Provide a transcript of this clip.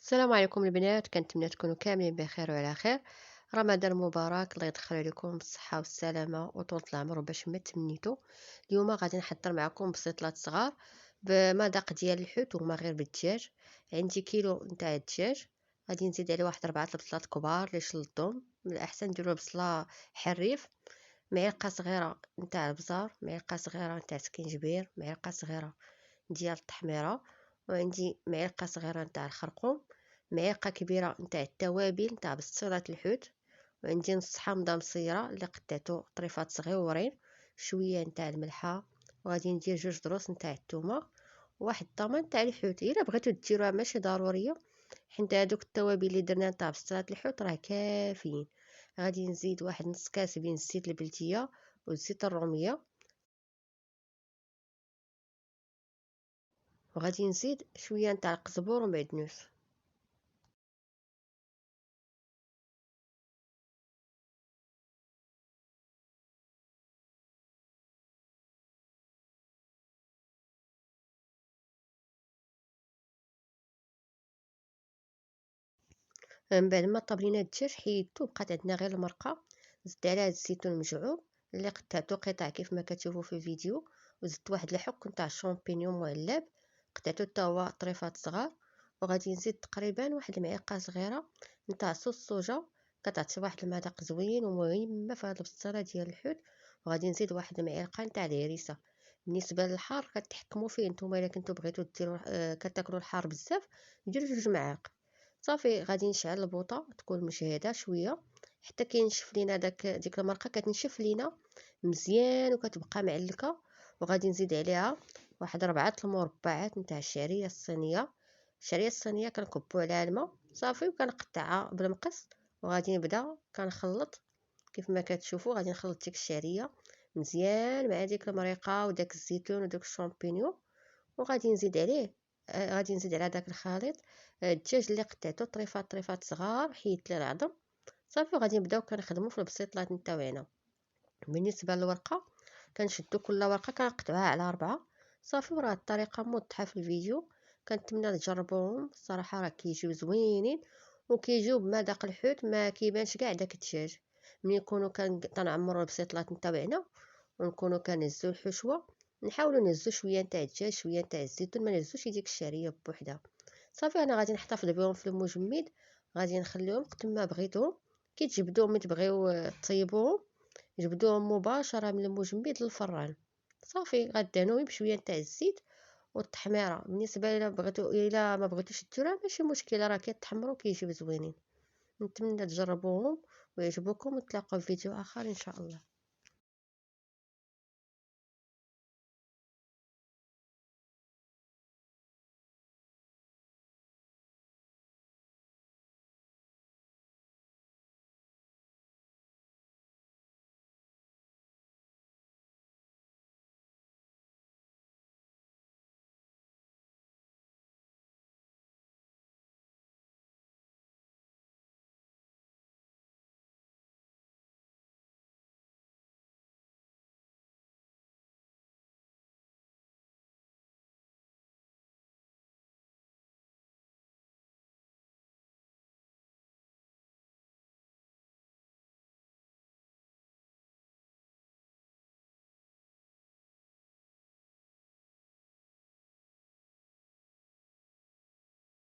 السلام عليكم البنات، كنتمنى تكونوا كاملين بخير وعلى خير. رمضان مبارك، الله يدخل عليكم بالصحه والسلامه وطول العمر باش ما تمنيتوا. اليوم غادي نحضر معكم بسيطلات صغار بمذاق ديال الحوت وما غير بالدجاج. عندي كيلو نتاع الدجاج، غادي نزيد عليه واحد 4 البصلات كبار اللي شلطهم. من الاحسن نديروا بصله حريف، معلقه صغيره نتاع البزار، معلقه صغيره نتاع سكينجبير، معلقه صغيره ديال التحميره، وعندي معلقه صغيره نتاع الخرقوم، معلقه كبيره نتاع التوابل نتاع بسطيلات الحوت، وعندي نص حامضه مصيره اللي قطعته طريفات صغيورين، شويه نتاع الملحه، وغادي ندير 2 ضروس نتاع الثومه، وواحد الطماط تاع الحوت. الا بغيتو ديروها ماشي ضروريه، حيت هذوك التوابل اللي درنا نتاع بسطيلات الحوت راه كافيين. غادي نزيد واحد نص كاس بين الزيت البلديه والزيت الروميه، وغادي نزيد شويه نتاع القزبور ومعدنوس. من بعد ما طبلينا الدجاج حيدته، بقات عندنا غير المرقه. زدت عليها الزيتون المجعول اللي قطعته قطع كيف ما كتشوفوا في الفيديو، وزدت واحد الحك نتاع الشامبينيون معلب قطعته حتى هو طريفات صغار، وغادي نزيد تقريبا واحد المعلقه صغيره نتاع صوص الصوجا، كتعطي واحد المذاق زوين ومهمه في هذه البسطيله ديال الحوت. وغادي نزيد واحد المعلقه نتاع الهريسه. بالنسبه للحار كتحكموا فيه نتوما، الا كنتو بغيتو ديروا كتاكلوا الحار بزاف ديروا 2 معالق. صافي غادي نشعل البوطه تكون مجهده شويه حتى كينشف لينا ديك المرقه، كتنشف لينا مزيان وكتبقى معلكه. وغادي نزيد عليها واحد 4 المربعات نتاع الشعريه الصينيه. الشعريه الصينيه كنكبو عليها الماء صافي وكنقطعها بالمقص، وغادي نبدا كنخلط. كيف ما كتشوفوا غادي نخلط ديك الشعريه مزيان مع ديك المريقه وداك الزيتون وداك الشامبينيون، وغادي نزيد عليه غادي نزيد على داك الخليط الدجاج اللي قطعته طريفات صغار، حيدت ليه العظم. صافي وغادي نبداو كنخدموا في البسيطلات نتاوعنا. بالنسبه للورقه، كنشدو كل ورقه كنقطعوها على 4. صافي وراه الطريقه موضحه في الفيديو، كنتمنى تجربوهم. الصراحه راه كيجيو زوينين وكيجيو بمذاق الحوت، ما كيبانش كاع داك الدجاج. ملي نكونوا كنعمروا البسيطلات نتاوعنا ونكونوا كنهزوا الحشوه، نحاولوا نهزوا شويه نتاع الدجاج شويه نتاع الزيتون، ما نهزوش ديك الشعريه بوحدها. صافي انا غادي نحتفظ بهم في المجمد، غادي نخليهم وقت ما بغيتهم كيتجبدوا ملي تبغيو طيبوهم، جبدوهم مباشره من المجمد للفران. صافي غدهنوهم بشويه نتاع الزيت والتحميره. بالنسبه الى ما بغيتوش ديروها ماشي مشكله، راه كيتحمروا كيجيو زوينين. نتمنى تجربوهم ويعجبوكم، ونتلاقاو في فيديو اخر ان شاء الله.